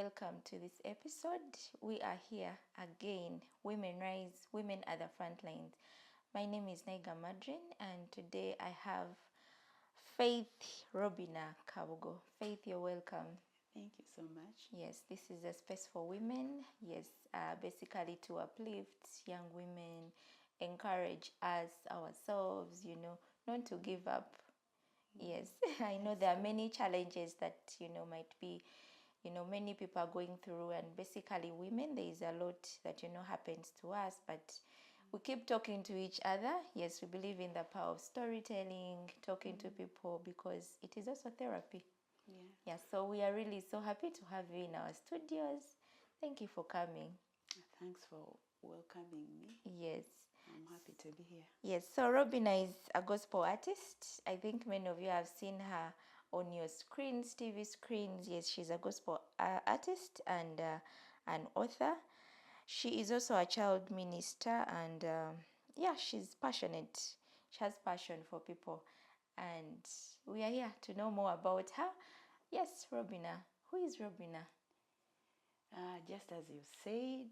welcome to this episode. We are here again. Women rise, women at the front lines. My name is Madrine, and today I have Faith Robinah Kabugo. Faith, you're welcome. Thank you so much. Yes, this is a space for women. Yes, basically to uplift young women, encourage us, ourselves, not to give up. Yes, I know there are many challenges that, might be, many people are going through, and basically women, there is a lot that, happens to us, but we keep talking to each other. Yes, we believe in the power of storytelling, talking to people, because it is also therapy. Yeah, so we are really so happy to have you in our studios. Thank you for coming. Thanks for welcoming me. Yes. I'm happy to be here. Yes, so Robinah is a gospel artist. I think many of you have seen her on your screens, TV screens. Yes, she's a gospel artist and an author. She is also a child minister, and she's passionate. She has passion for people, and we are here to know more about her. Yes, Robinah. Who is Robinah? Just as you said,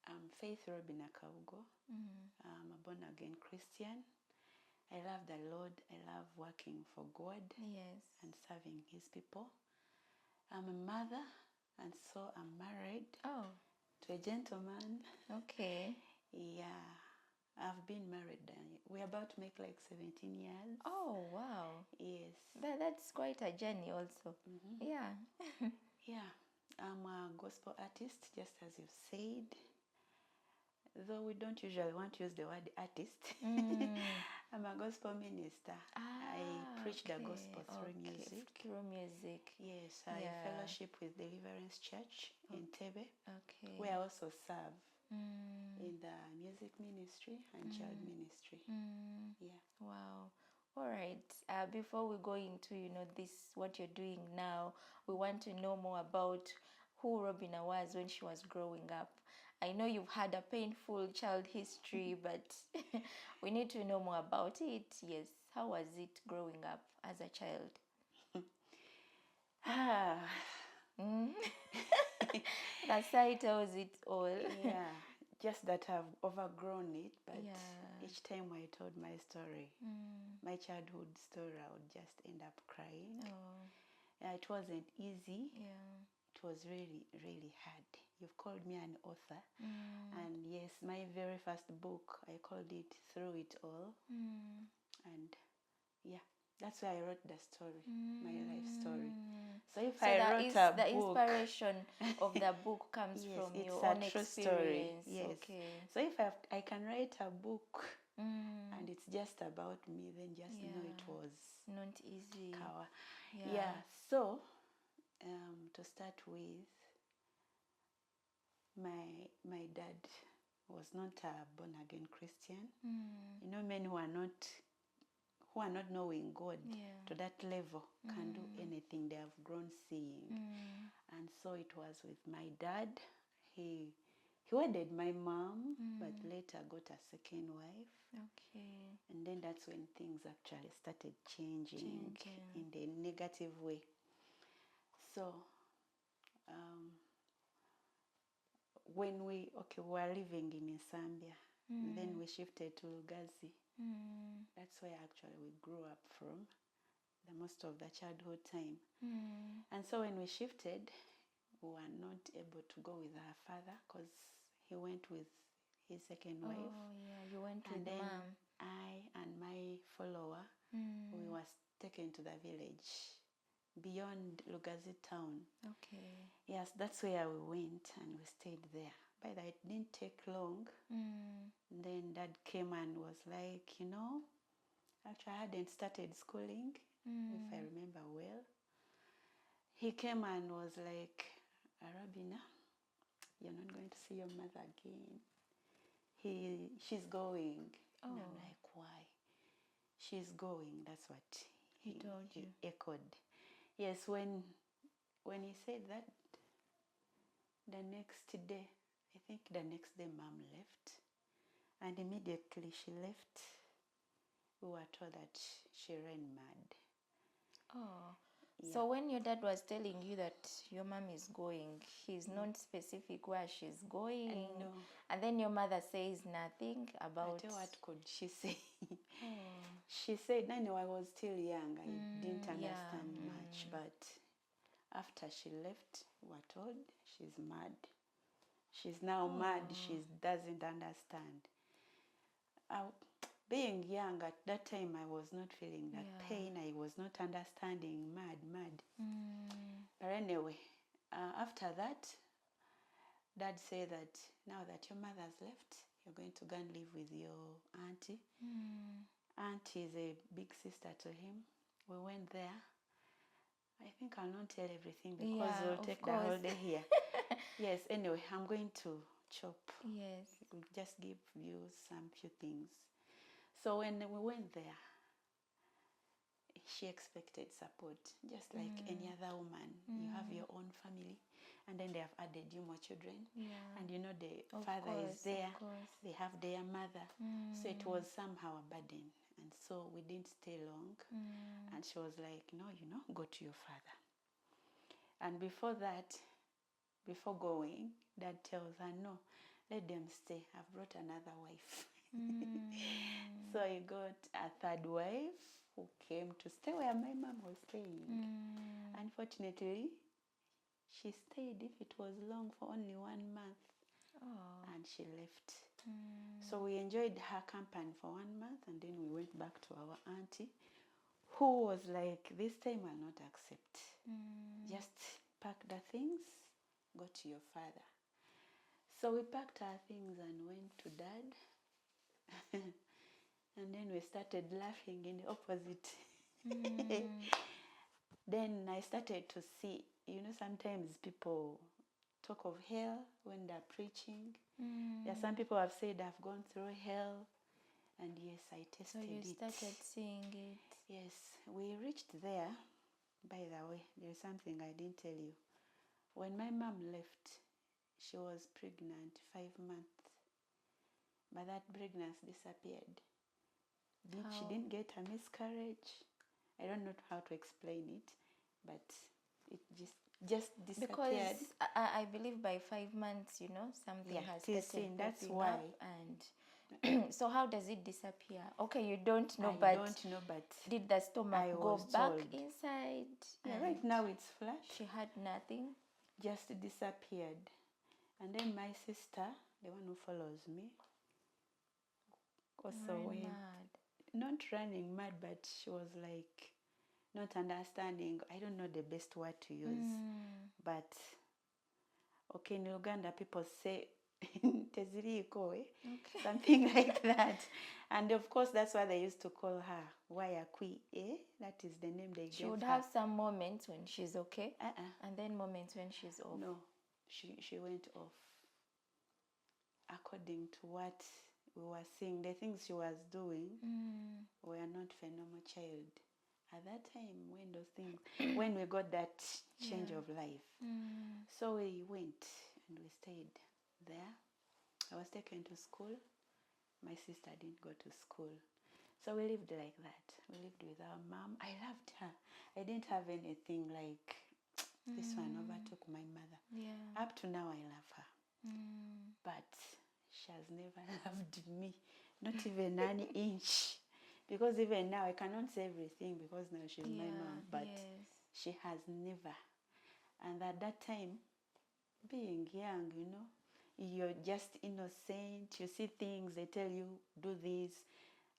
I'm Faith Robinah Kabugo. I'm a born-again Christian. I love the Lord. I love working for God. Yes. And serving His people. I'm a mother, and so I'm married to a gentleman. Okay. Yeah. I've been married. We're about to make like 17 years. Oh, wow. Yes. That's quite a journey also. Yeah. Yeah. I'm a gospel artist, just as you said. Though we don't usually want to use the word artist. I'm a gospel minister. I preach the gospel through music. Through music. Yes, I fellowship with Deliverance Church in Tebe. Okay. Where I also serve in the music ministry and child ministry. Yeah. Wow. All right. Before we go into, this, what you're doing now, we want to know more about who Robinah was when she was growing up. I know you've had a painful child history, but we need to know more about it. Yes. How was it growing up as a child? The side tells it all. Yeah. Just that I've overgrown it, but each time I told my story, my childhood story, I would just end up crying. It wasn't easy. Yeah. It was really, really hard. You've called me an author. And yes, my very first book, I called it Through It All. And yeah, that's where I wrote the story, my life story. So if I wrote a book... The inspiration of the book comes from your own experience. Yes. Okay. So if I can write a book and it's just about me, then just know it was... not easy. Yeah. So... to start with, my dad was not a born-again Christian. Men who are not knowing God to that level can do anything. They have grown seeing. And so it was with my dad. He wedded my mom, but later got a second wife. Okay. And then that's when things actually started changing in the negative way. So, when we were living in Zambia, and then we shifted to Lugazi. That's where actually we grew up from, the most of the childhood time. And so when we shifted, we were not able to go with our father because he went with his second wife. Oh, yeah, you went with and then mom. I and my follower, we were taken to the village beyond Lugazi town. Okay. Yes, that's where we went and we stayed there. But it didn't take long. Then Dad came and was like, actually I hadn't started schooling, if I remember well. He came and was like, Robinah, you're not going to see your mother again. She's going. And I'm like, why? She's going. That's what he told you. He echoed. Yes, when he said that, the next day, I think the next day Mom left. And immediately she left, we were told that she ran mad. Oh, So when your dad was telling you that your mom is going, he's not specific where she's going. No. And then your mother says nothing about. What could she say? She said, I know I was still young. I didn't understand much. But after she left, we were told she's mad. She's now mad. She doesn't understand. Being young at that time, I was not feeling that pain. I was not understanding. Mad. But anyway, after that, Dad said that now that your mother's left, you're going to go and live with your auntie. Auntie is a big sister to him. We went there. I think I'll not tell everything because we'll take the whole day here. Yes, anyway, I'm going to chop. Yes. We'll just give you some few things. So when we went there, she expected support, just like any other woman. You have your own family, and then they have added you more children. And you know the father is there, they have their mother. So it was somehow a burden. And so we didn't stay long. And she was like, no, go to your father. And before that, before going, Dad tells her, no, let them stay. I've brought another wife. So he got a third wife who came to stay where my mom was staying. Unfortunately, she stayed, if it was long, for only 1 month. And she left. So we enjoyed her company for 1 month, and then we went back to our auntie, who was like, this time I'll not accept. Just pack the things, go to your father. So we packed our things and went to Dad. And then we started laughing in the opposite. Then I started to see, sometimes people talk of hell when they're preaching. There are some people who have said, I've gone through hell. And yes, I tested it. So you started seeing it. Yes, we reached there. By the way, there's something I didn't tell you. When my mom left, she was pregnant 5 months. But that pregnancy disappeared. She didn't get a miscarriage. I don't know how to explain it, but it just disappeared. Because I believe by 5 months, something has started that's popping why. up. And so how does it disappear? Okay, you don't know, but did the stomach go back inside? Yeah, right now it's flat. She had nothing. Just disappeared. And then my sister, the one who follows me, also went mad. Not running mad, but she was like not understanding. I don't know the best word to use. But okay, in Uganda people say teziriko, something like that. And of course that's why they used to call her Wayakwi, that is the name they gave her. She would have some moments when she's okay, and then moments when she's off. No, she went off. According to what we were seeing, the things she was doing were not phenomenal child. At that time, when those things, when we got that change of life. So we went and we stayed there. I was taken to school. My sister didn't go to school. So we lived like that. We lived with our mom. I loved her. I didn't have anything like this one overtook my mother. Up to now, I love her. But she has never loved me, not even an inch. Because even now, I cannot say everything because now she's my mom. But she has never. And at that time, being young, you're just innocent. You see things, they tell you, do this.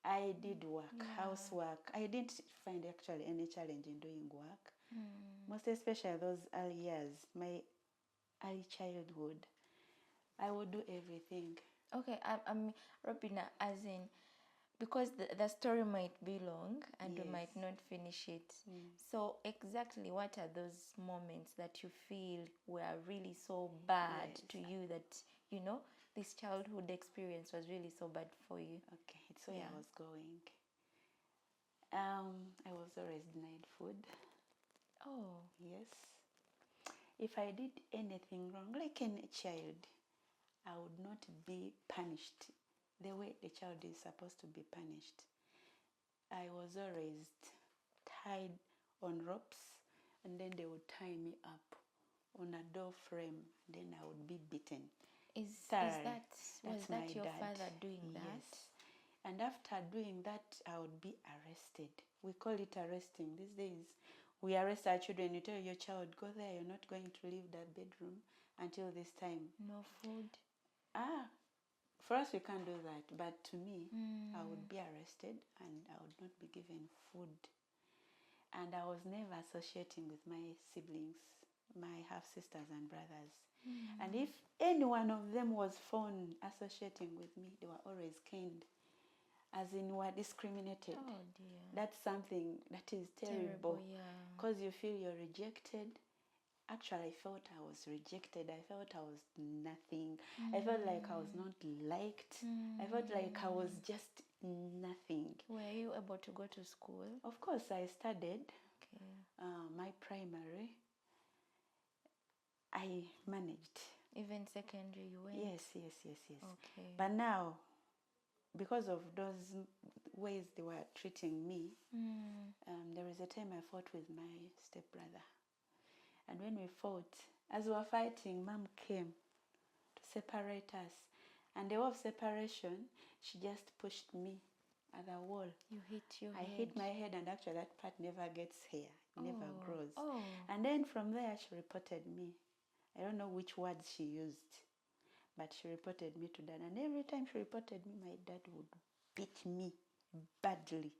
I did work, housework. I didn't find actually any challenge in doing work. Most especially those early years, my early childhood. I would do everything. Okay, I'm Robinah, as in, because the story might be long and we might not finish it. So exactly what are those moments that you feel were really so bad to you that, this childhood experience was really so bad for you? Okay, it's where I was going. I was always denied food. Oh. Yes. If I did anything wrong, like any child, I would not be punished the way the child is supposed to be punished. I was always tied on ropes. and then they would tie me up on a door frame, then I would be beaten. Was that your father doing that? Yes. And after doing that, I would be arrested. We call it arresting. These days, we arrest our children. You tell your child, go there, you're not going to leave that bedroom until this time. No food? For us, we can't do that. But to me, I would be arrested and I would not be given food. And I was never associating with my siblings, my half-sisters and brothers. And if any one of them was found associating with me, they were always caned, as in were discriminated. Oh dear. That's something that is terrible. Because you feel you're rejected. Actually, I felt I was rejected. I felt I was nothing. I felt like I was not liked. I felt like I was just nothing. Were you able to go to school? Of course, I studied my primary. I managed. Even secondary you went? Yes. Okay. But now, because of those ways they were treating me, there was a time I fought with my stepbrother. And when we fought, as we were fighting, Mom came to separate us. And the way of separation, she just pushed me at the wall. You hit your head? I hit my head, and actually that part never gets hair. It never grows. Oh. And then from there, she reported me. I don't know which words she used, but she reported me to Dad. And every time she reported me, my dad would beat me badly.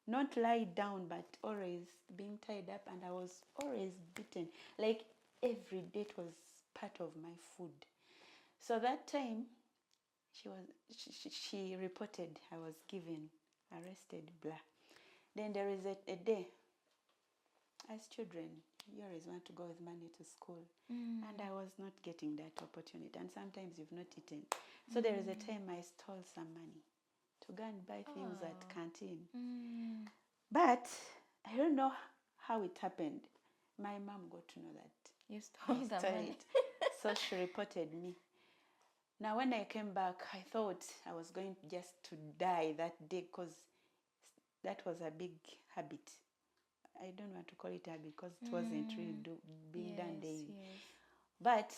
Not lie down, but always being tied up, and I was always beaten. Like every day it was part of my food. So that time, she reported I was given, arrested, blah. Then there is a day, as children, you always want to go with money to school. And I was not getting that opportunity. And sometimes you've not eaten. So there is a time I stole some money to go and buy things at canteen. But I don't know how it happened. My mom got to know that. You stole the money. So she reported me. Now when I came back, I thought I was going just to die that day, because that was a big habit. I don't want to call it a habit because it wasn't really being done daily. Yes. But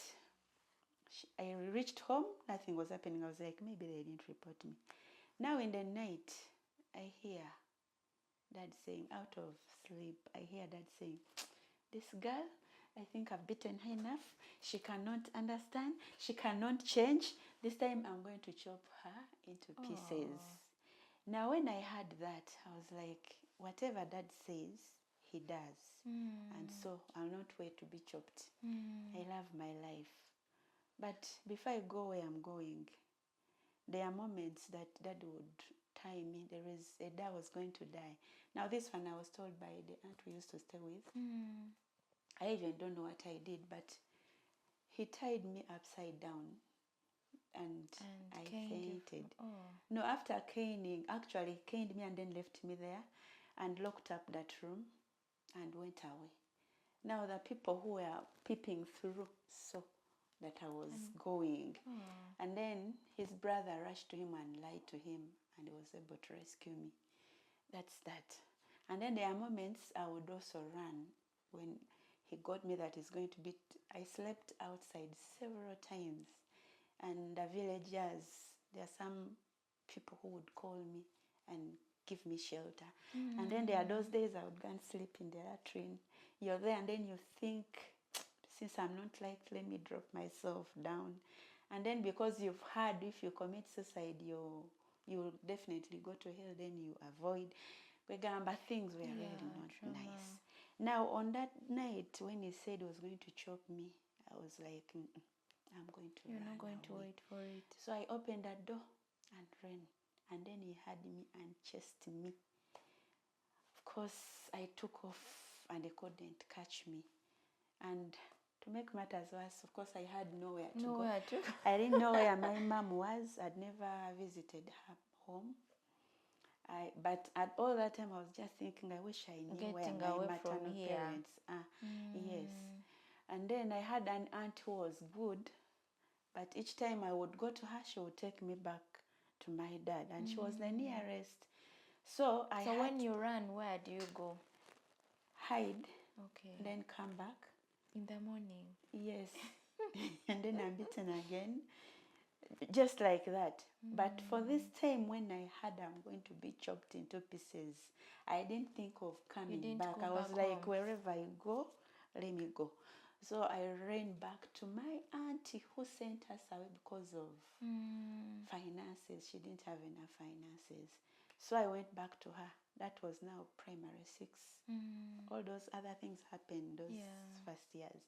I reached home, nothing was happening. I was like, maybe they didn't report me. Now in the night, I hear Dad saying, out of sleep, I hear Dad saying, this girl, I think I've beaten her enough. She cannot understand. She cannot change. This time I'm going to chop her into pieces. Now when I heard that, I was like, whatever Dad says, he does. And so I'll not wait to be chopped. I love my life. But before I go where I'm going, there are moments that Dad would tie me. There is a day I was going to die. Now this one I was told by the aunt we used to stay with. I even don't know what I did, but he tied me upside down and I fainted. No, after caning, actually caned me and then left me there and locked up that room and went away. Now the people who were peeping through saw that I was going. And then his brother rushed to him and lied to him, and he was able to rescue me. That's that. And then there are moments I would also run when he got me that he's going to beat. I slept outside several times. And the villagers, there are some people who would call me and give me shelter. And then there are those days I would go and sleep in the latrine. You're there and then you think, since I'm not liked, let me drop myself down. And then because you've heard if you commit suicide, you'll definitely go to hell, then you avoid. But things were really not nice. Now on that night when he said he was going to chop me, I was like, I'm going to You're run not going to away. wait for it. So I opened that door and ran. And then he had me and chased me. Of course, I took off and they couldn't catch me. And to make matters worse, of course, I had nowhere to go. I didn't know where my mom was. I'd never visited her home. But at all that time, I was just thinking, I wish I knew where my maternal parents are. Yes. And then I had an aunt who was good. But each time I would go to her, she would take me back to my dad. And she was the nearest. So when you run, where do you go? Hide Okay. then come back. In the morning? Yes. And then I'm beaten again. Just like that. But for this time when I heard I'm going to be chopped into pieces, I didn't think of coming back. I was like, wherever I go, let me go. So I ran back to my auntie who sent us away because of finances. She didn't have enough finances. So I went back to her. That was now primary 6. All those other things happened those first years.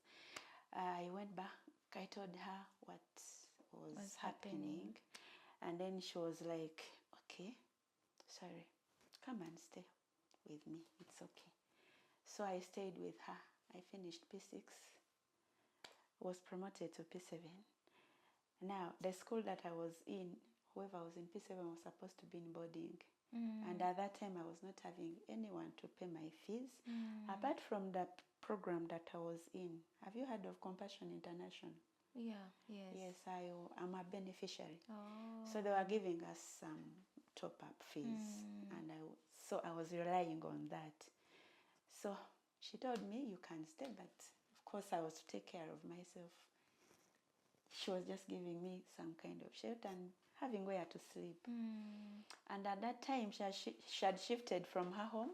I went back. I told her what was happening. And then she was like, okay, sorry, come and stay with me. It's okay. So I stayed with her. I finished P6, was promoted to P7. Now, the school that I was in, whoever was in P7 was supposed to be in boarding. And at that time, I was not having anyone to pay my fees. Apart from that program that I was in, have you heard of Compassion International? Yeah, yes. Yes, I'm a beneficiary. Oh. So they were giving us some top-up fees. And so I was relying on that. So she told me, you can stay, but of course I was to take care of myself. She was just giving me some kind of shelter and having where to sleep. And at that time, she had shifted from her home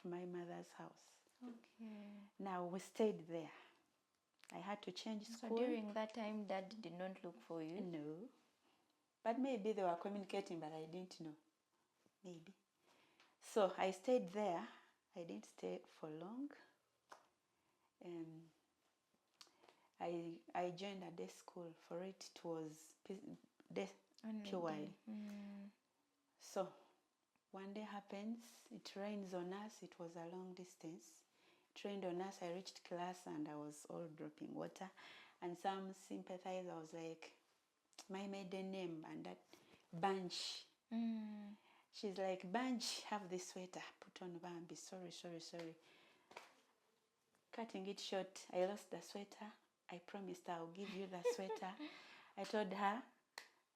to my mother's house. Okay. Now we stayed there. I had to change school. So during that time, Dad did not look for you? No. But maybe they were communicating, but I didn't know. Maybe. So I stayed there. I didn't stay for long. I joined a day school. For it was day purely. So one day happens, it rains on us. It was a long distance. It rained on us. I reached class and I was all dropping water. And some sympathizer was like, my maiden name, and that Bunch. She's like, Bunch, have this sweater. Put on Bambi. Sorry. Cutting it short, I lost the sweater. I promised I'll give you the sweater. I told her,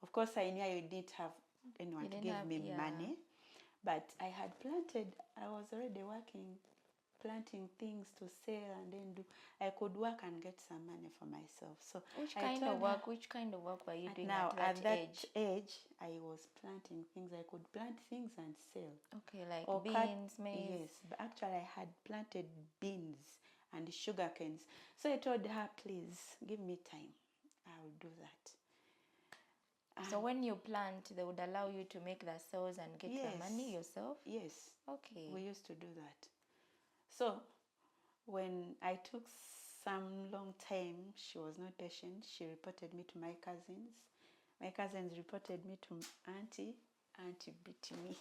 of course I knew I didn't have anyone to give me money. But I had planted, I was already working, planting things to sell and then I could work and get some money for myself. So which kind of work were you doing at that age? I was planting things. I could plant things and sell. Okay, like beans, maize. Yes, but actually I had planted beans and sugar canes. So I told her, please give me time. I'll do that. So when you plant, they would allow you to make the sales and get the money yourself? Yes. Okay. We used to do that. So when I took some long time, she was not patient. She reported me to my cousins. My cousins reported me to auntie. Auntie beat me.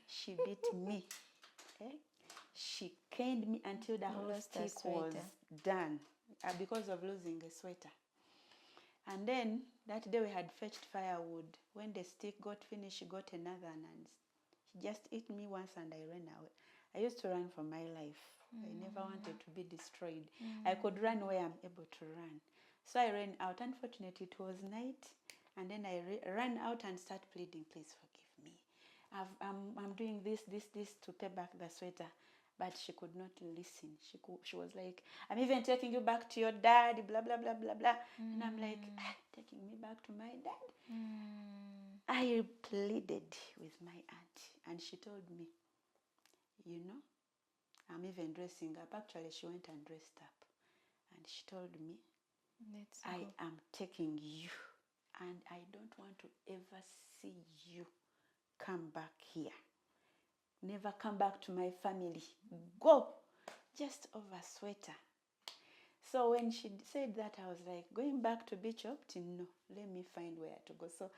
She beat me. She caned me until the whole stick was done because of losing a sweater. And then that day we had fetched firewood. When the stick got finished, she got another and she just hit me once and I ran away. I used to run for my life. I never wanted to be destroyed. I could run where I'm able to run. So I ran out. Unfortunately, it was night. And then I ran out and started pleading, please forgive me. I'm doing this to pay back the sweater. But she could not listen. She was like, I'm even taking you back to your dad, blah, blah, blah, blah, blah. And I'm like, taking me back to my dad? I pleaded with my aunt. And she told me, you know, I'm even dressing up. Actually, she went and dressed up. And she told me, I am taking you. And I don't want to ever see you come back here. Never come back to my family. Go. Just over sweater. So when she said that, I was like, going back to be chopped? No, let me find where to go. So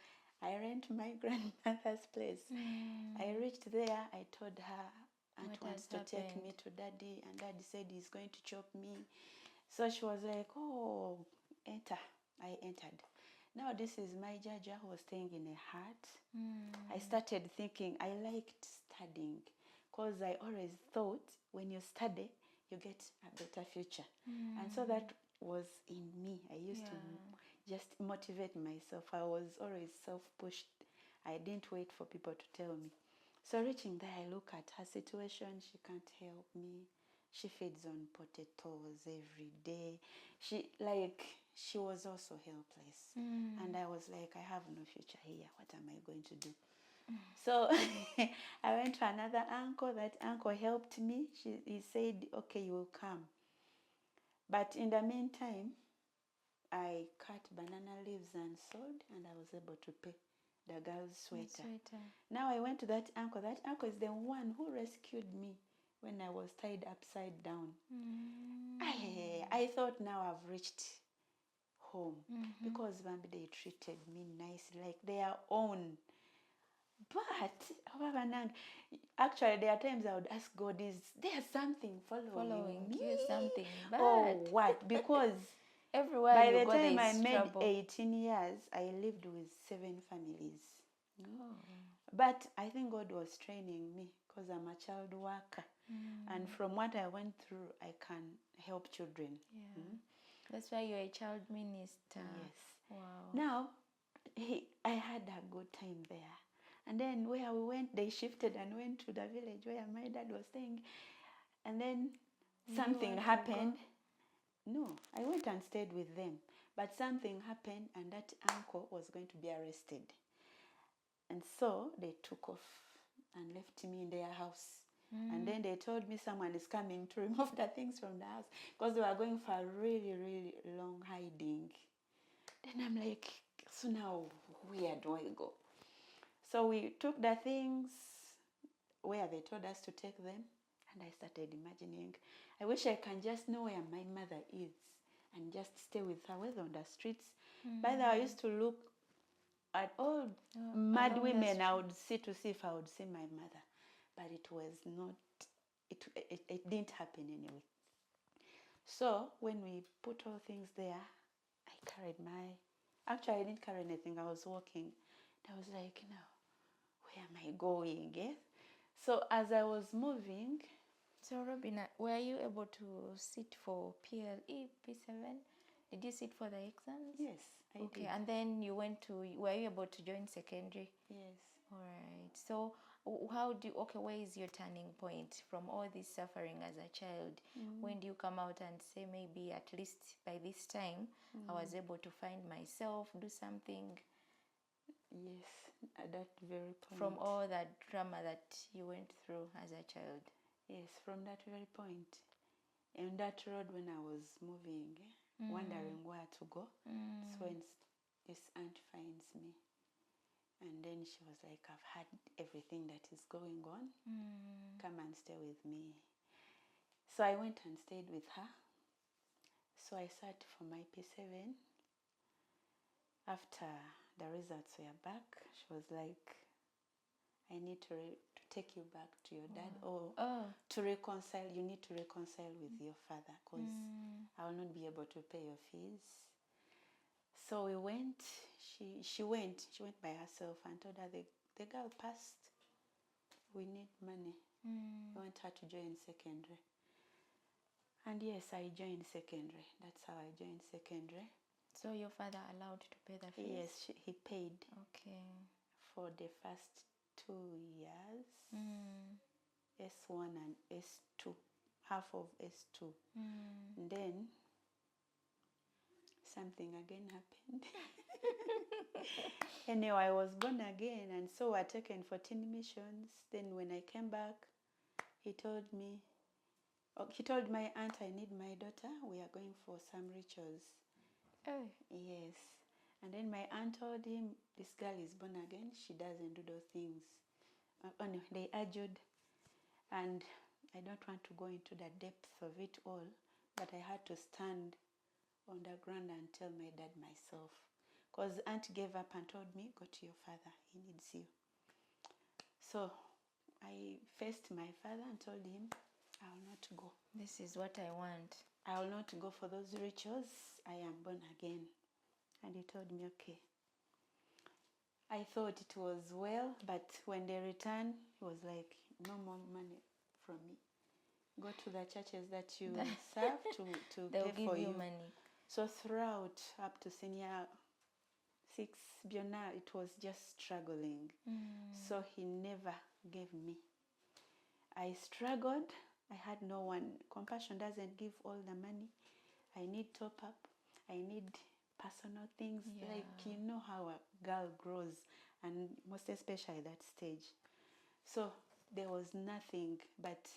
I ran to my grandmother's place. I reached there. I told her, aunt wants to take me to daddy. And daddy said he's going to chop me. So she was like, oh, enter. I entered. Now this is my Jaja who was staying in a hut. I started thinking I liked studying because I always thought when you study, you get a better future. And so that was in me. I used to just motivate myself. I was always self-pushed. I didn't wait for people to tell me. So reaching there, I look at her situation. She can't help me. She feeds on potatoes every day. She was also helpless. And I was like, I have no future here. What am I going to do? So I went to another uncle. That uncle helped me. He said, okay, you will come. But in the meantime, I cut banana leaves and sewed, and I was able to pay the girl's sweater. Now I went to that uncle. That uncle is the one who rescued me when I was tied upside down. I thought now I've reached home because they treated me nicely, like their own. But actually, there are times I would ask God, is there something following me? You, something bad? Or what? Because everywhere by you the go, time I made trouble. 18 years, I lived with 7 families. Oh. But I think God was training me because I'm a child worker. And from what I went through, I can help children. Yeah. That's why you're a child minister. Yes. Wow. Now, I had a good time there. And then where we went, they shifted and went to the village where my dad was staying. And then something happened. No, I went and stayed with them. But something happened and that uncle was going to be arrested. And so they took off and left me in their house. And then they told me someone is coming to remove the things from the house because they were going for a really, really long hiding. Then I'm like, so now where do I go? So we took the things where they told us to take them. And I started imagining, I wish I can just know where my mother is and just stay with her, whether on the streets. By the way, I used to look at all mad women I would see to see if I would see my mother. But it was not, it didn't happen anyway. So when we put all things there, I carried actually I didn't carry anything, I was walking. I was like, no, where am I going? Eh? So as I was moving. So Robinah, were you able to sit for PLE, P7? Did you sit for the exams? Yes, I did. Okay, and then you were you able to join secondary? Yes. All right. So where is your turning point from all this suffering as a child? When do you come out and say, maybe at least by this time, I was able to find myself, do something? Yes, at that very point. From all that drama that you went through as a child? Yes, from that very point. And that road when I was moving, wondering where to go. So when this aunt finds me, and then she was like, I've had everything that is going on. Come and stay with me. So I went and stayed with her. So I sat for my P7. After the results were back, she was like, I need to take you back to your dad, or to reconcile. You need to reconcile with your father because I will not be able to pay your fees. So we went. She went by herself and told her the girl passed. We need money. We want her to join secondary. And yes, I joined secondary. That's how I joined secondary. So your father allowed to pay the fees? Yes, he paid. Okay. For the first 2 years. S1 and S2. Half of S2. And then something again happened. Anyway, I was born again, and so I taken 14 missions. Then when I came back, he told my aunt, I need my daughter. We are going for some rituals. Oh. Yes. And then my aunt told him, this girl is born again. She doesn't do those things. No, they argued. And I don't want to go into the depth of it all, but I had to stand on the ground and tell my dad myself. Because aunt gave up and told me, go to your father, he needs you. So I faced my father and told him, I will not go. This is what I want. I will not go for those rituals. I am born again. And he told me, okay. I thought it was well, but when they returned, he was like, no more money from me. Go to the churches that you serve to pay for you. They'll give you money. So throughout, up to senior 6, Biona, it was just struggling. So he never gave me. I struggled I had no one. Compassion doesn't give all the money. I need top up. I need personal things. Like, you know how a girl grows, and most especially that stage. So there was nothing, but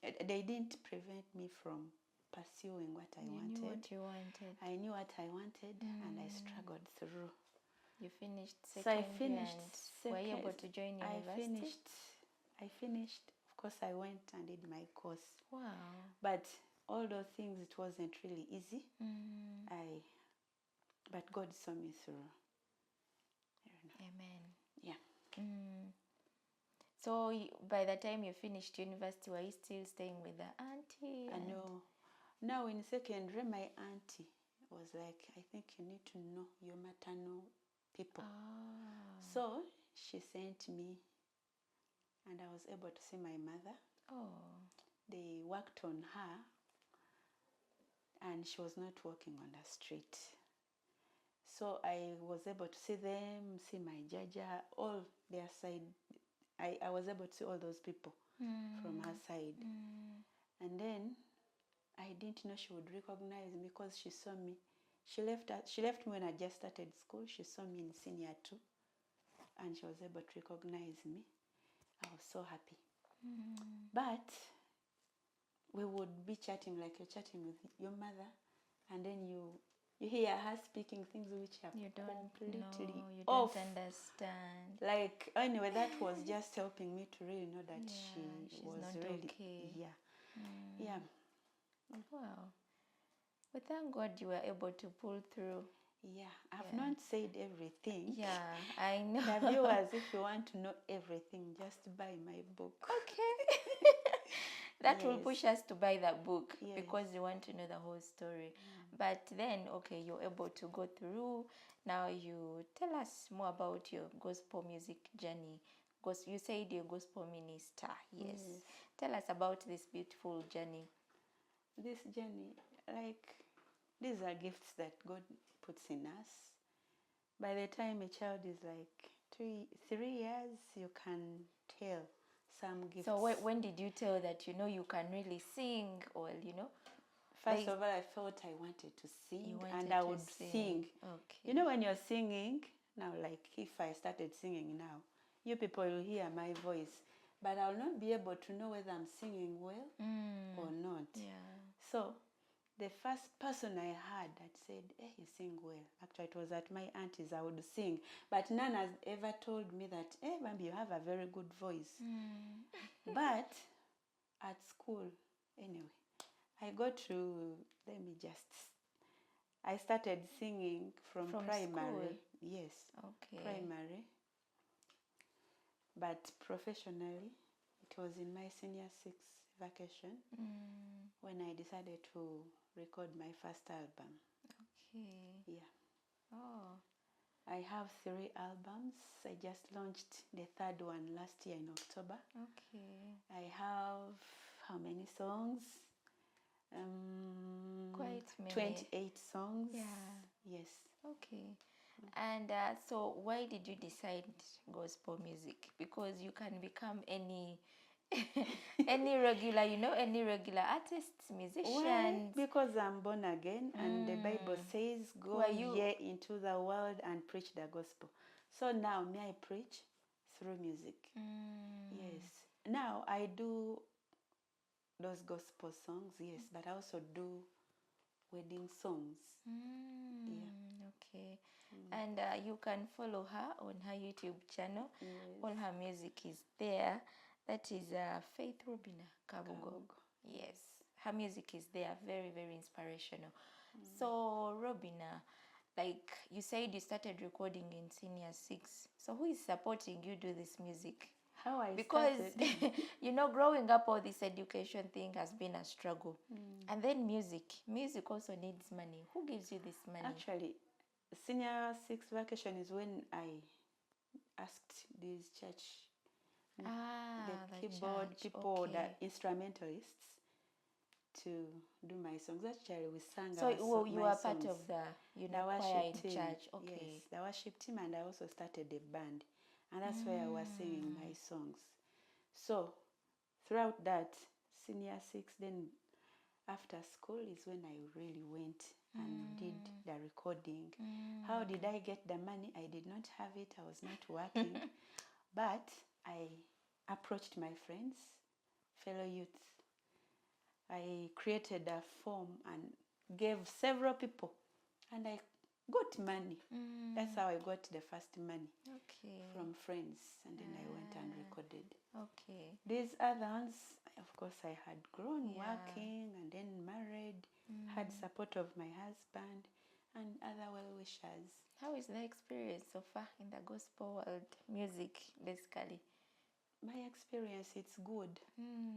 they didn't prevent me from pursuing what I wanted. You knew what you wanted. I knew what I wanted, and I struggled through. You finished second so I finished and were you able to join university? I finished. Of course, I went and did my course. Wow. But all those things, it wasn't really easy. But God saw me through. Amen. Yeah. So by the time you finished university, were you still staying with the auntie? No. Now in secondary, my auntie was like, I think you need to know your maternal people. So she sent me, and I was able to see my mother. They worked on her, and she was not walking on the street. So I was able to see them, see my jaja, all their side. I was able to see all those people from her side. And then I didn't know she would recognize me because she saw me. She left me when I just started school. She saw me in senior 2, and she was able to recognize me. I was so happy. But we would be chatting like you're chatting with your mother, and then you hear her speaking things which are completely you off. don't understand. Like, anyway, that was just helping me to really know that she was not really okay. Yeah. Wow. But thank God you were able to pull through. Yeah, I've not said everything. Yeah, I know. The viewers, if you want to know everything, just buy my book. Okay. That will push us to buy that book because you want to know the whole story. But then, okay, you're able to go through. Now you tell us more about your gospel music journey. Because you said you're a gospel minister. Yes. Tell us about this beautiful journey. This journey, like, these are gifts that God puts in us. By the time a child is like 3 years, you can tell some gifts. So when did you tell that, you can really sing, or, First of all, I felt I wanted to sing, and I would sing. Okay. When you're singing, now, like, if I started singing now, you people will hear my voice, but I'll not be able to know whether I'm singing well or not. So the first person I heard that said, hey, you sing well. Actually, it was at my auntie's. I would sing, but none has ever told me that, hey, Bambi, you have a very good voice. But at school, anyway, I got to, I started singing from primary. School? Yes. Okay. Primary. But professionally, it was in my senior 6 vacation when I decided to record my first album. Okay. Yeah. Oh. I have 3 albums. I just launched the 3rd one last year in October. Okay. I have how many songs? Quite many. 28 songs. Yeah. Yes. Okay. And so why did you decide gospel music? Because you can become any regular, any regular artist, musician. Why? Because I'm born again, and the Bible says, go ye into the world and preach the gospel. So now, may I preach through music? Yes. Now, I do those gospel songs, yes, but I also do wedding songs. Yeah. Okay. And you can follow her on her YouTube channel. All her music is there. That is Faith Robinah Kabugo. Yes. Her music is there. Very, very inspirational. So, Robinah, like you said, you started recording in senior 6. So who is supporting you do this music? How I because started. Growing up, all this education thing has been a struggle. And then music also needs money. Who gives you this money? Actually, senior 6 vacation is when I asked these church, the keyboard church. people, the instrumentalists, to do my songs. Actually, we sang so you my are songs. part of the choir in church. Okay. Yes, the worship team, and I also started a band, and that's where I was singing my songs. So throughout that senior 6, then after school is when I really went and did the recording. How did I get the money? I did not have it. I was not working. But I approached my friends, fellow youths. I created a form and gave several people, and I got money. That's how I got the first money. Okay. From friends, and then I went and recorded. Okay. These other ones, of course, I had grown working and then married, had support of my husband and other well-wishers. How is the experience so far in the gospel world, music, basically? My experience, it's good.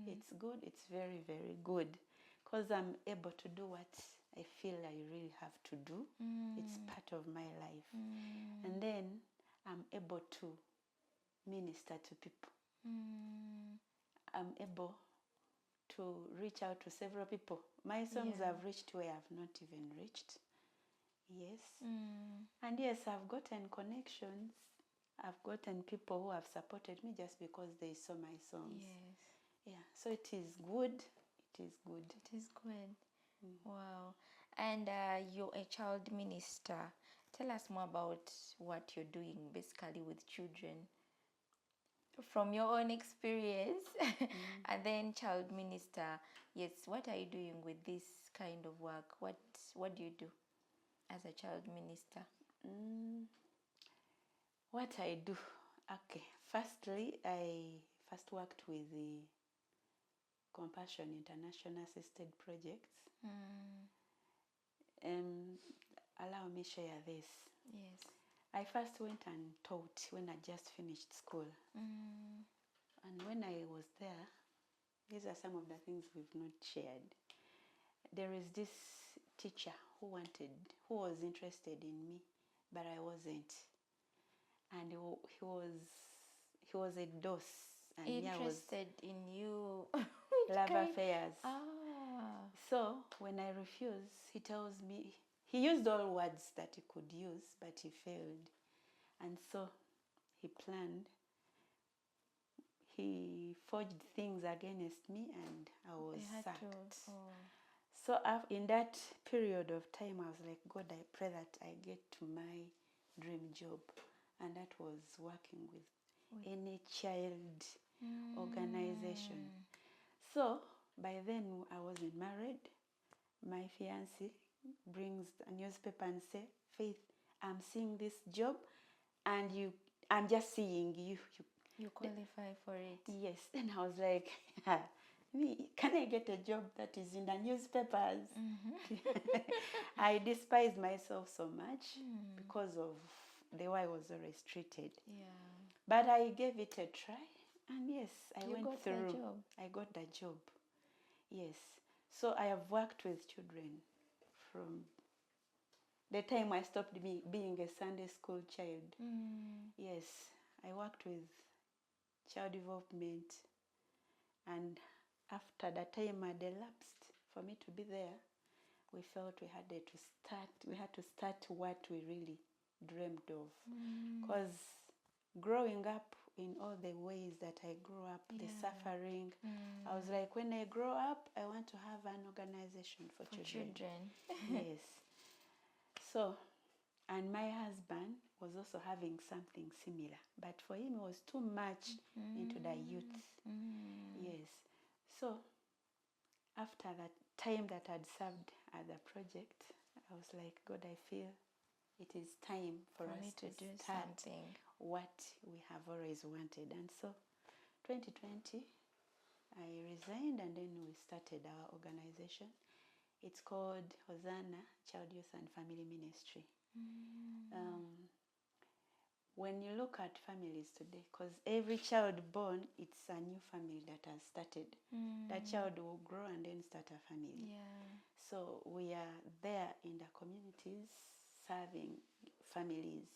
It's good. It's very, very good, because I'm able to do what I feel I really have to do. It's part of my life. And then I'm able to minister to people. I'm able to reach out to several people. My songs have reached where I've not even reached. Yes. And yes, I've gotten connections. I've gotten people who have supported me just because they saw my songs. Yes. Yeah, so it is good. It is good. It is good. Wow. And you're a child minister. Tell us more about what you're doing basically with children from your own experience. And then child minister. Yes, what are you doing with this kind of work? What do you do as a child minister? What I do? Okay. Firstly, I first worked with the Compassion International Assisted Projects. Allow me share this. Yes. I first went and taught when I just finished school. And when I was there, these are some of the things we've not shared. There is this teacher who was interested in me, but I wasn't. And he was a DOS. And Interested in you. Love affairs. So when I refused, he tells me, he used all words that he could use, but he failed. And so he planned. He forged things against me, and I was sacked. So in that period of time, I was like, God, I pray that I get to my dream job. And that was working with any child organization. So by then I wasn't married. My fiancé brings a newspaper and say, Faith, I'm seeing this job, and I'm just seeing you. You qualify for it. Yes. Then I was like, can I get a job that is in the newspapers? I despised myself so much because of the way I was always treated. Yeah. But I gave it a try, and yes, I You went got through. The job. I got the job. Yes. So I have worked with children from the time I stopped being a Sunday school child. Yes, I worked with child development, and after the time had elapsed for me to be there, we felt we had to start what we really dreamed of. Because growing up in all the ways that I grew up, the suffering, I was like, when I grow up, I want to have an organization for children. Yes. So, and my husband was also having something similar, but for him it was too much into the youth. Yes. So after that time that I'd served at the project, I was like, God, I feel it is time for us to do start something. What we have always wanted. And so 2020, I resigned, and then we started our organization. It's called Hosanna Child, Youth and Family Ministry. When you look at families today, because every child born, it's a new family that has started. That child will grow and then start a family. Yeah. So we are there in the communities serving families.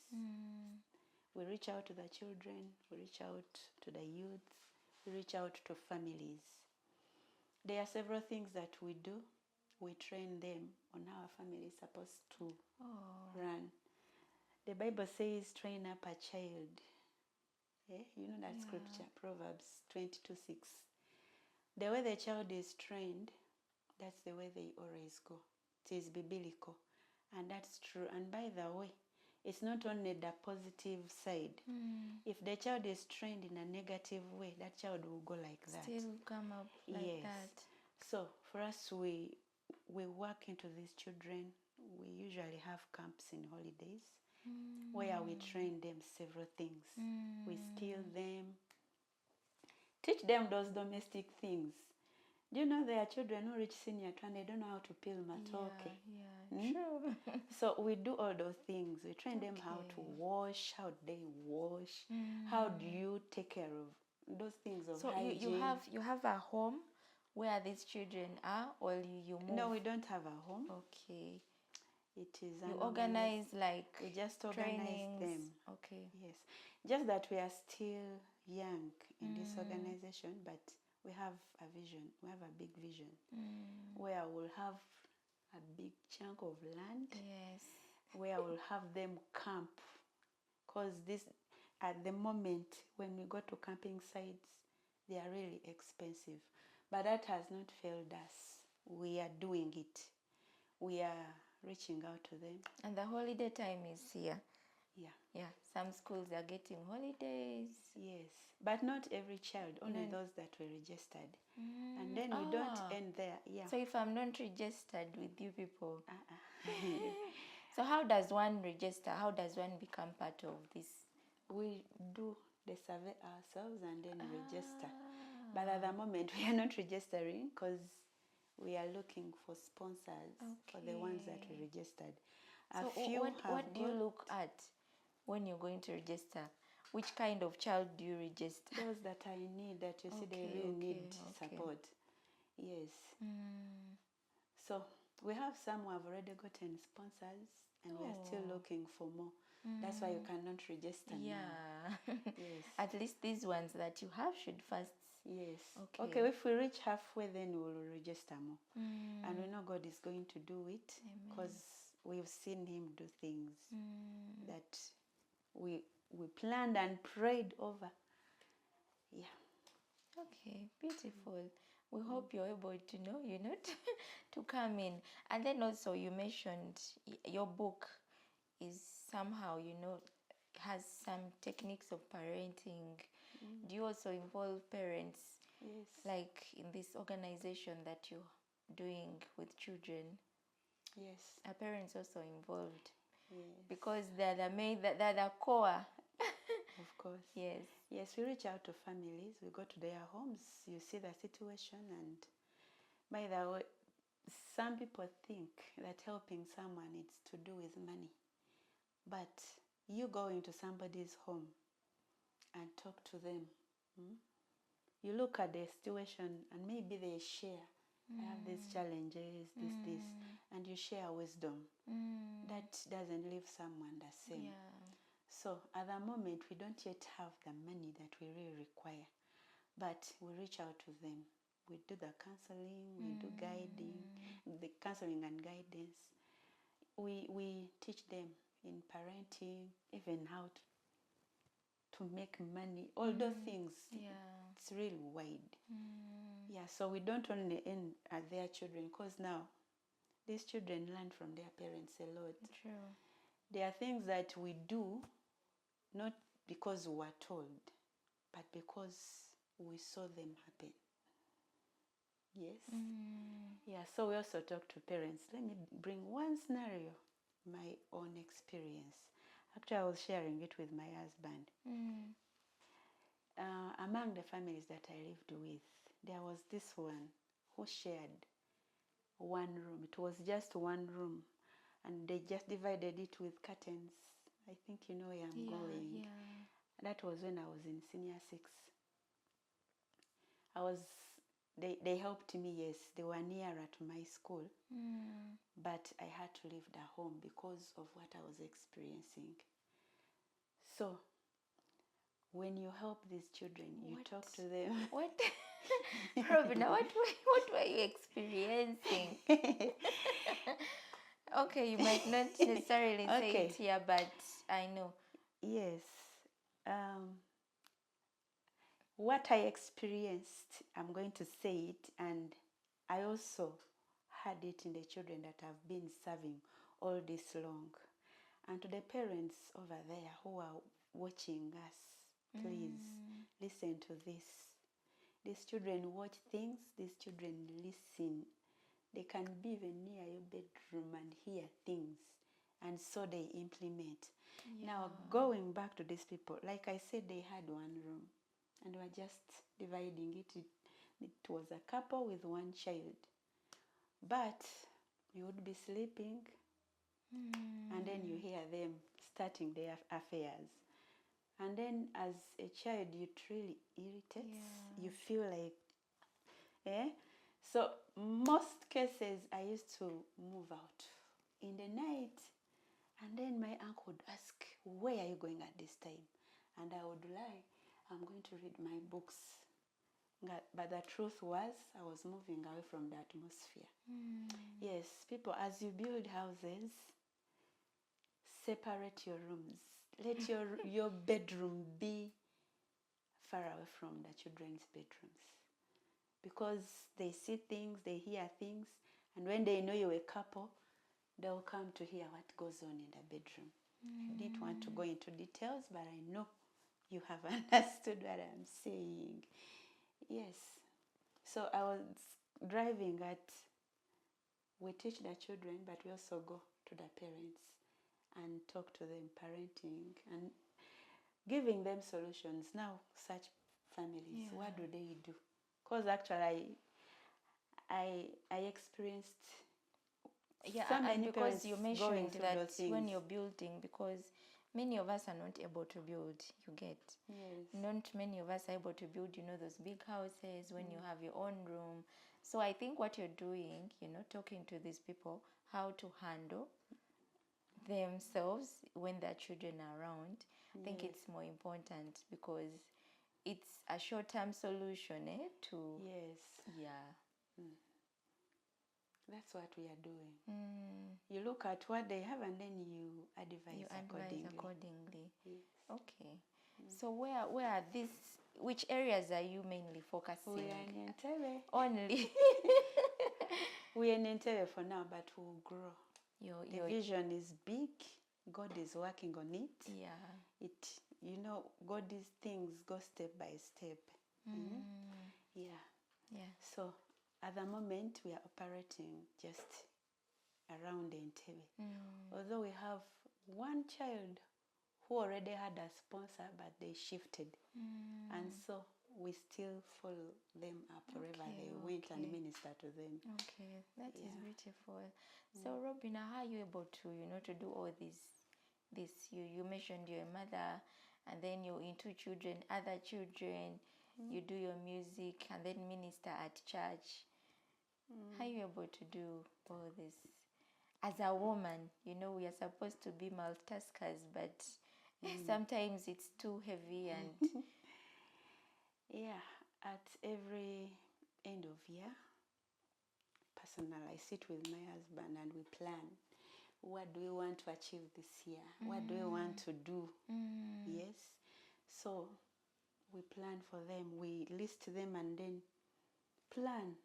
We reach out to the children, we reach out to the youth, we reach out to families. There are several things that we do. We train them on how a family is supposed to run. The Bible says, train up a child. You know that scripture, Proverbs 22:6. The way the child is trained, that's the way they always go. It is biblical, and that's true. And by the way, it's not only the positive side. If the child is trained in a negative way, that child will go like that. Still come up like that. So for us, we work into these children. We usually have camps in holidays where we train them several things. We steal them, teach them those domestic things. Do you know there are children who reach senior 2 and they don't know how to peel matoke? True. So we do all those things. We train them how to wash, how they wash, how do you take care of those things of hygiene. So you have a home where these children are, or you move? No, we don't have a home. Okay. It is you organize like we just organize trainings. them. Okay. Yes. Just that we are still young in this organization, but we have a vision. We have a big vision where we'll have a big chunk of land. Yes. Where we'll have them camp, because this at the moment when we go to camping sites, they are really expensive, but that has not failed us. We are doing it. We are reaching out to them. And the holiday time is here. Yeah. Some schools are getting holidays. Yes, but not every child, only those that were registered. And then we don't end there. Yeah. So if I'm not registered with you people, so how does one register? How does one become part of this? We do the survey ourselves and then register. But at the moment we are not registering because we are looking for sponsors for the ones that we registered. So what do you look at when you're going to register? Which kind of child do you register? Those that I need, that you see they really need support. Yes. So we have some who have already gotten sponsors and we are still looking for more. That's why you cannot register now. Yes. At least these ones that you have should first. Yes. Okay, if we reach halfway, then we'll register more. And we know God is going to do it because we've seen him do things that we planned and prayed over. Yeah. Okay, beautiful. We hope you're able to to come in. And then also you mentioned your book is somehow, has some techniques of parenting. Do you also involve parents? Yes. Like in this organization that you're doing with children? Yes. Are parents also involved? Yes. Because they're the core. Of course. Yes. Yes, we reach out to families. We go to their homes. You see the situation. And by the way, some people think that helping someone is to do with money. But you go into somebody's home and talk to them. You look at the situation and maybe they share. I have these challenges, this, and you share wisdom. That doesn't leave someone the same. Yeah. So at the moment, we don't yet have the money that we really require, but we reach out to them. We do the counseling, we do guiding, the counseling and guidance. We teach them in parenting, even how to make money, all those things. Yeah. It's really wide. Yeah, so we don't only aim at their children, because now these children learn from their parents a lot. True. There are things that we do not because we were told, but because we saw them happen. Yes. Yeah, so we also talk to parents. Let me bring one scenario, my own experience. Actually, I was sharing it with my husband. Among the families that I lived with, there was this one who shared one room. It was just one room, and they just divided it with curtains. I think you know where I'm going. Yeah. That was when I was in senior 6. They helped me, yes. They were nearer to my school, but I had to leave the home because of what I was experiencing. So when you help these children, you talk to them. What? Robinah, what were you experiencing? Okay, you might not necessarily say it here, but I know. Yes. what I experienced, I'm going to say it, and I also had it in the children that I've been serving all this long. And to the parents over there who are watching us, please listen to this. These children watch things, these children listen. They can be even near your bedroom and hear things, and so they implement. Yeah. Now, going back to these people, like I said, they had one room and were just dividing it. It was a couple with one child. But you would be sleeping, and then you hear them starting their affairs. And then as a child, it really irritates. You feel like, eh? So most cases, I used to move out in the night, and then my uncle would ask, where are you going at this time? And I would lie, I'm going to read my books. But the truth was, I was moving away from the atmosphere. Yes, people, as you build houses, separate your rooms. Let your bedroom be far away from the children's bedrooms. Because they see things, they hear things, and when they know you're a couple, they'll come to hear what goes on in the bedroom. I didn't want to go into details, but I know you have understood what I'm saying. Yes. So I was driving we teach the children, but we also go to the parents and talk to them, parenting, and giving them solutions. Now, such families, what do they do? Because actually, I experienced so many and because parents you going mentioned through that those things. when you're building, because many of us are not able to build, you get. Yes. Not many of us are able to build, those big houses when you have your own room. So I think what you're doing, talking to these people, how to handle themselves when their children are around, I think it's more important, because it's a short-term solution, to... Yes. Yeah. That's what we are doing. You look at what they have, and then you advise accordingly. Yes. Okay. So where are these, which areas are you mainly focusing? We are in Entebbe. Only. We are in Entebbe for now, but we'll grow. The vision is big. God is working on it. Yeah. God, these things go step by step. Yeah. So at the moment, we are operating just around Entebbe. Although we have one child who already had a sponsor, but they shifted. And so we still follow them up wherever they went and minister to them. Okay, that is beautiful. So Robinah, how are you able to, to do all this? You mentioned you're a mother, and then you're into children, other children, you do your music, and then minister at church. How are you able to do all this? As a woman, we are supposed to be multitaskers, but sometimes it's too heavy and... Yeah, at every end of year, personally, I sit with my husband and we plan. What do we want to achieve this year? What do we want to do? Yes. So we plan for them. We list them and then plan.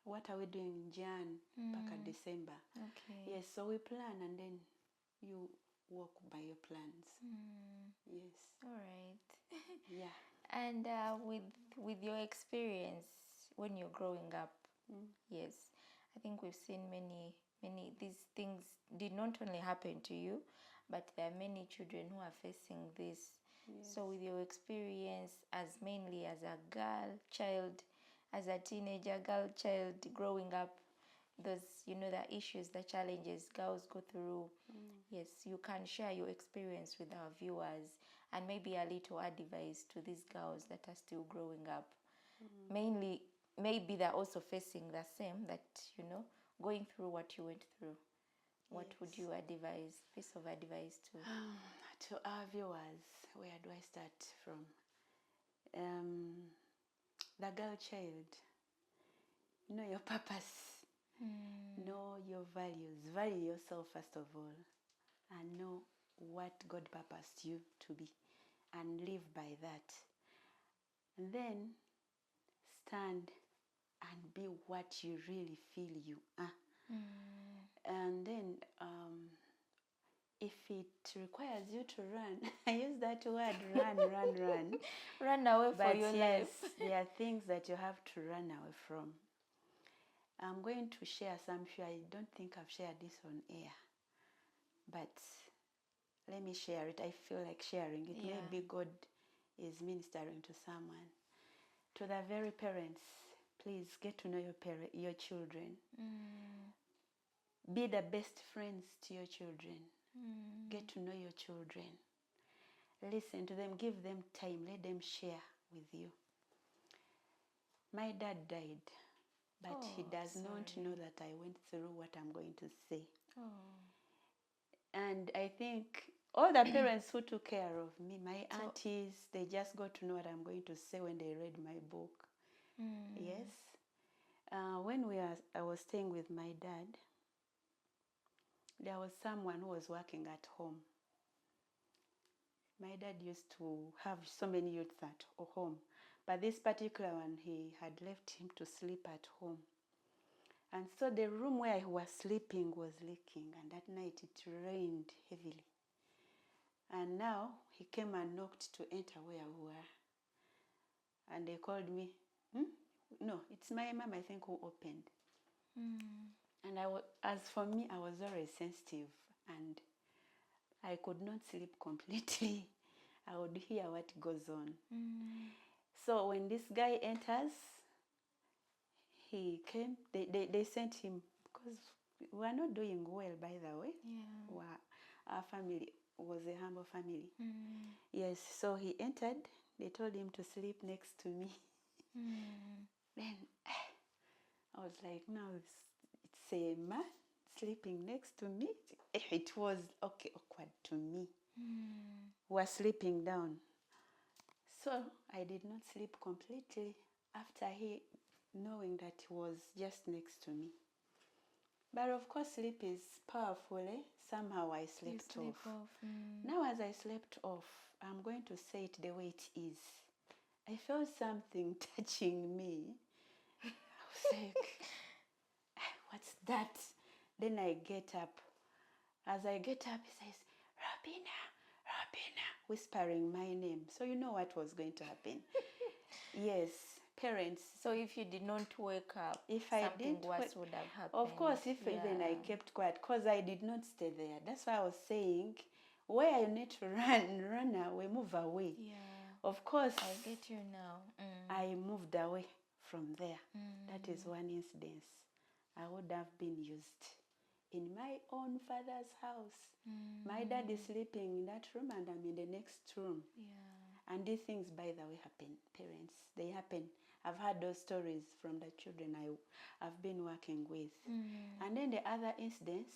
What are we doing in Jan, back at December? Okay. Yes, so we plan and then you walk by your plans. Yes. All right. Yeah. And with your experience when you're growing up, yes, I think we've seen many these things did not only happen to you, but there are many children who are facing this. Yes. So with your experience mainly as a girl child, as a teenager girl child growing up, those the issues, the challenges girls go through. Yes, you can share your experience with our viewers, and maybe a little advice to these girls that are still growing up. Mainly, maybe they're also facing the same, that going through what you went through. What would you advise, piece of advice to our viewers? Where do I start from? The girl child, know your purpose, know your values, value yourself first of all, and know what God purposed you to be, and live by that. And then stand and be what you really feel you are. And then if it requires you to run, I use that word, run. Run away for but your yes, life. there are things that you have to run away from. I'm going to share some. I don't think I've shared this on air, but let me share it. I feel like sharing it. Yeah. Maybe God is ministering to someone. To the very parents, please get to know your children. Be the best friends to your children. Get to know your children. Listen to them. Give them time. Let them share with you. My dad died, but he does not know that I went through what I'm going to say. And I think all the parents who took care of me, my aunties, they just got to know what I'm going to say when they read my book. Yes. When I was staying with my dad, there was someone who was working at home. My dad used to have so many youths at home, but this particular one, he had left him to sleep at home. And so the room where he was sleeping was leaking, and that night it rained heavily. And now he came and knocked to enter where we were. And they called me. No, it's my mom, I think, who opened. And as for me, I was very sensitive, and I could not sleep completely. I would hear what goes on. So when this guy enters, he came, they sent him, because we were not doing well, by the way. Our family was a humble family. Yes, so he entered. They told him to sleep next to me. Then I was like, no, it's a man sleeping next to me. It was awkward to me. We're sleeping down. So I did not sleep completely after knowing that he was just next to me. But of course, sleep is powerful. Somehow I slept off. Now as I slept off, I'm going to say it the way it is. I felt something touching me. I was like, what's that? Then I get up. As I get up, he says, Robinah, whispering my name. So you know what was going to happen. Yes, parents. So if you did not wake up, if something worse would have happened. Of course, if even I kept quiet, because I did not stay there. That's why I was saying, where you need to run away, move away. Of course, I get you now. I moved away from there. That is one incident. I would have been used in my own father's house. My dad is sleeping in that room and I'm in the next room. And these things, by the way, happen. Parents, they happen. I've heard those stories from the children I've been working with. And then the other incidents,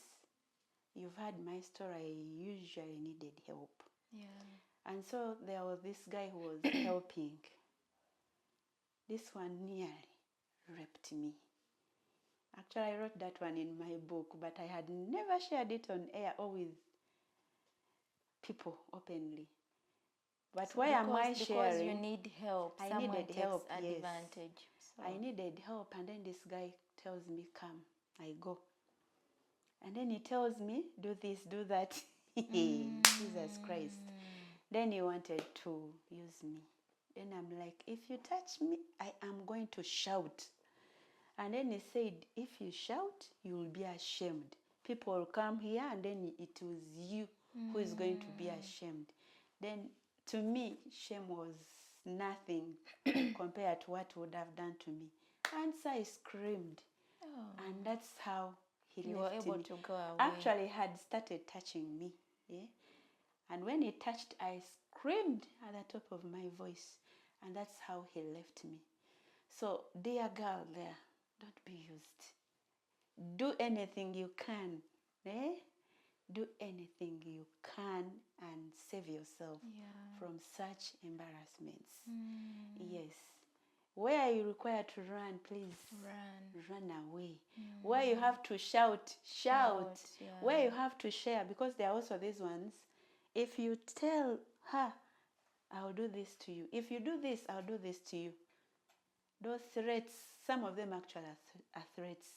you've heard my story, I usually needed help. And so there was this guy who was helping. This one nearly raped me. Actually, I wrote that one in my book, but I had never shared it on air or with people openly. But why am I sharing? Because you need help. I needed help, yes. Advantage. So. I needed help, and then this guy tells me, come. I go. And then he tells me, do this, do that. Jesus Christ. Then he wanted to use me. Then I'm like, if you touch me, I am going to shout. And then he said, if you shout, you will be ashamed. People will come here, and then it was you who is going to be ashamed. Then, to me, shame was nothing compared to what he would have done to me. And so I screamed. And that's how he left me. You were able to go away. Actually, he had started touching me. Yeah? And when he touched, I screamed at the top of my voice. And that's how he left me. So, dear girl there, don't be used. Do anything you can. Do anything you can and save yourself from such embarrassments. Yes. Where you require to run, please run away. Where you have to shout. Where you have to share, because there are also these ones. If you tell her I'll do this to you. If you do this, I'll do this to you. Those threats, some of them actually are threats.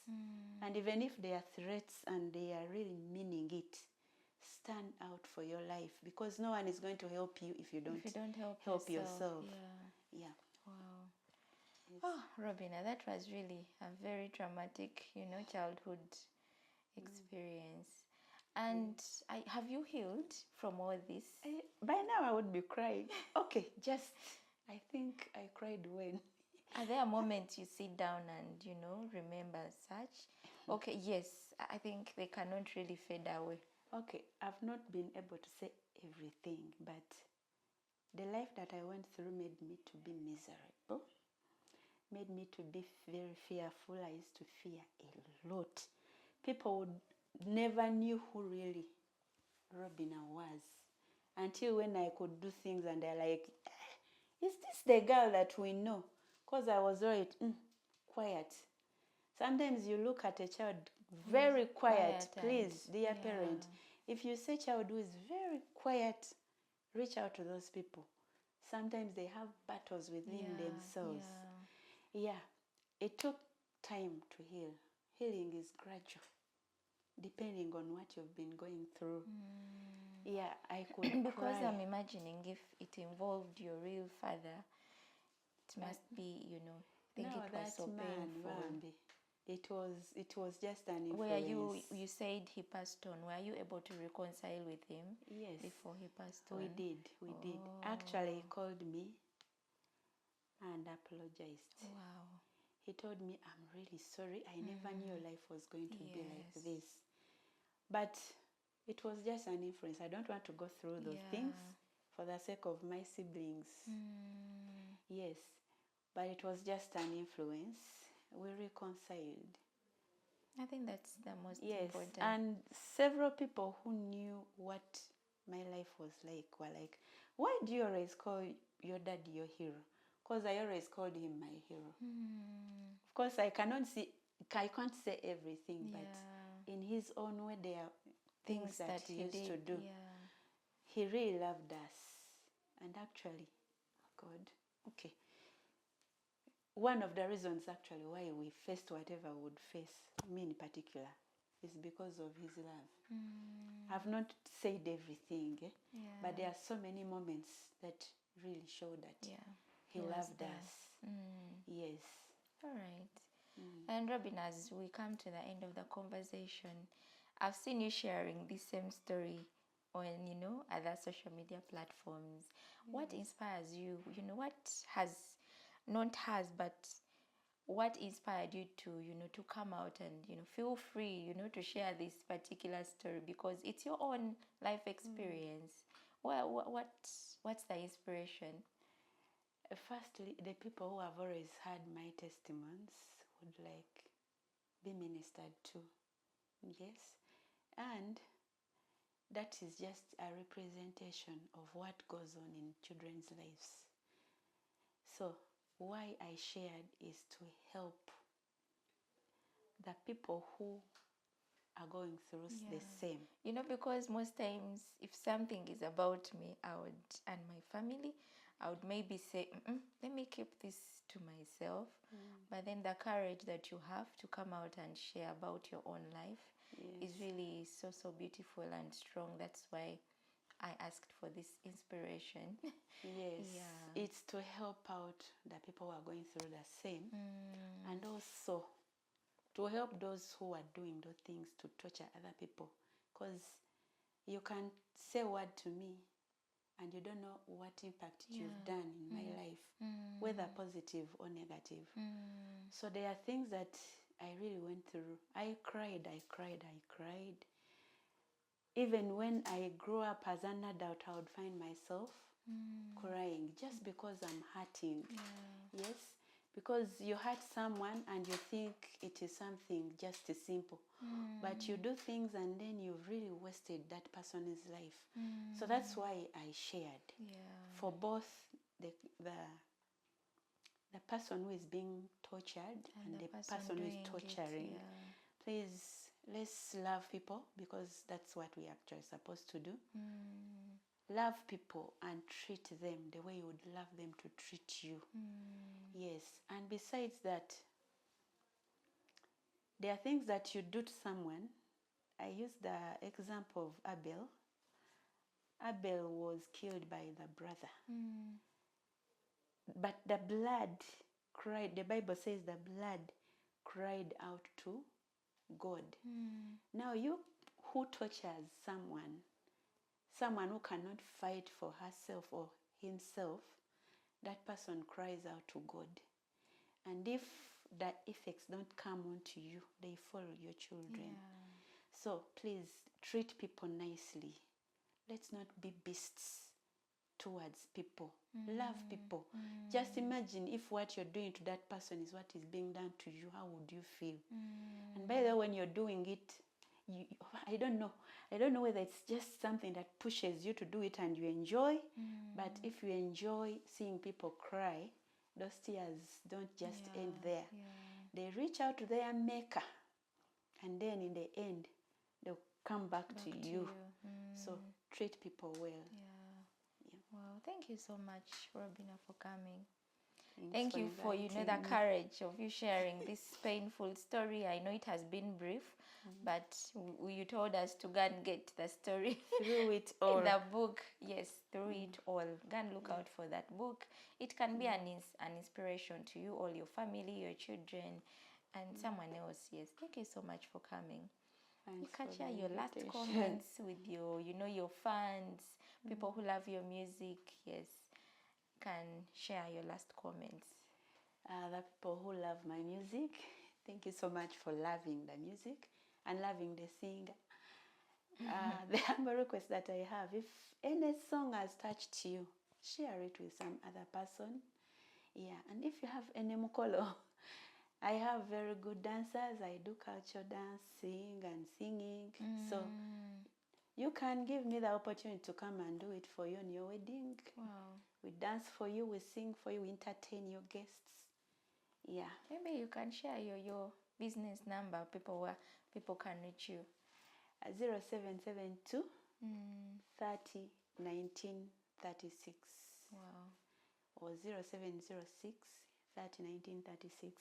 And even if they are threats and they are really meaning it, stand out for your life, because no one is going to help you if you don't help yourself. Yeah. Wow. Yes. Oh, Robinah, that was really a very traumatic, childhood experience. And have you healed from all this? By now I would be crying. Okay, I think I cried when. Are there moments you sit down and, remember such? Okay, yes, I think they cannot really fade away. Okay, I've not been able to say everything, but the life that I went through made me to be miserable, made me to be very fearful. I used to fear a lot. People never knew who really Robinah was until when I could do things and they're like, is this the girl that we know? Because I was right, quiet. Sometimes you look at a child very quiet. Please, dear parent, if you see a child who is very quiet, reach out to those people. Sometimes they have battles within themselves. Yeah, it took time to heal. Healing is gradual, depending on what you've been going through. Yeah, I could because cry. I'm imagining if it involved your real father, it must be, I think no, it was so painful. Bambi. It was just an influence. Where you said he passed on, were you able to reconcile with him? Yes, before he passed on? We did. Actually, he called me and apologized. Wow. He told me, I'm really sorry. I never knew your life was going to be like this. But it was just an influence. I don't want to go through those things for the sake of my siblings. Yes, but it was just an influence. We reconciled. I think that's the most important. And several people who knew what my life was like were like, why do you always call your dad your hero? Because I always called him my hero. Of course, I can't say everything, but in his own way, there are things that he used to do. He really loved us. And actually, God, okay. One of the reasons actually why we faced whatever we would face, me in particular, is because of his love. I've not said everything, but there are so many moments that really show that he loved us. Yes. All right. And Robin, as we come to the end of the conversation, I've seen you sharing this same story on, other social media platforms. What inspires you? What has, not has, but what inspired you to, to come out and, feel free, to share this particular story, because it's your own life experience. What's the inspiration? Firstly, the people who have always heard my testimonies would be ministered to. Yes. And that is just a representation of what goes on in children's lives. So why I shared is to help the people who are going through the same. Because most times if something is about me, and my family, I would maybe say, let me keep this to myself. But then the courage that you have to come out and share about your own life is really so, so beautiful and strong. That's why I asked for this inspiration. Yes. It's to help out the people who are going through the same. And also to help those who are doing those things to torture other people. Because you can say a word to me and you don't know what impact you've done in my life, whether positive or negative. So there are things that I really went through. I cried. Even when I grew up as an adult, I would find myself crying just because I'm hurting. Yes, because you hurt someone and you think it is something just simple. But you do things and then you've really wasted that person's life. So that's why I shared. For both the person who is being tortured and the person who is torturing. Please, let's love people, because that's what we are actually supposed to do. love people and treat them the way you would love them to treat you. Yes, and besides that, there are things that you do to someone. I use the example of Abel. Abel was killed by the brother. But the blood cried, the Bible says the blood cried out to God. Now you who tortures someone who cannot fight for herself or himself, that person cries out to God. And if the effects don't come onto you, they follow your children. So please treat people nicely. Let's not be beasts towards people. Love people. Just imagine if what you're doing to that person is what is being done to you, how would you feel? And by the way, when you're doing it, I don't know whether it's just something that pushes you to do it and you enjoy, but if you enjoy seeing people cry, those tears don't just end there. They reach out to their maker, and then in the end they'll come back to you. So treat people well. Well, thank you so much, Robinah, for coming. Thanks Thank you for the inviting me. courage of you sharing this painful story. I know it has been brief, but you told us to go and get the story Through it all. in the book. Yes, through it all. Go and look out for that book. It can be an inspiration to you, all your family, your children, and someone else. Yes, thank you so much for coming. You can share your last comments with your fans, people who love your music. Yes, can share your last comments. The people who love my music, thank you so much for loving the music and loving the singer. The humble request that I have, if any song has touched you, share it with some other person. Yeah, and if you have any mukolo, I have very good dancers. I do culture dancing and singing. So you can give me the opportunity to come and do it for you on your wedding. Wow. We dance for you, we sing for you, we entertain your guests. Yeah. Maybe you can share your business number, people can reach you. 0772 30 19 36. Wow. Or 0706 30 19 36.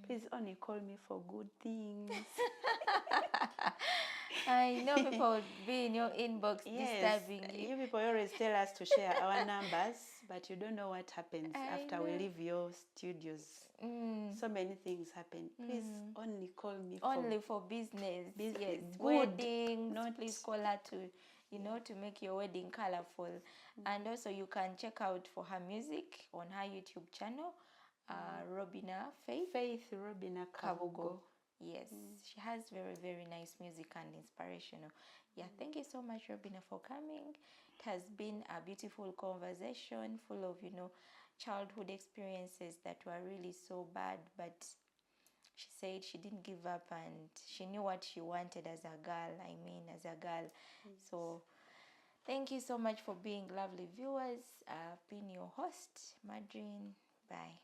Please only call me for good things. I know people would be in your inbox disturbing you. You people always tell us to share our numbers, but you don't know what happens after we leave your studios. So many things happen. Please only call me for business. Yes, good, weddings. Please call her to to make your wedding colorful. And also you can check out for her music on her YouTube channel, Robinah Robinah Kabugo. Yes, she has very, very nice music and inspirational. Yeah, thank you so much, Robinah, for coming. It has been a beautiful conversation full of childhood experiences that were really so bad, but she said she didn't give up and she knew what she wanted as a girl. So thank you so much for being lovely viewers. I've been your host, Madrine. Bye.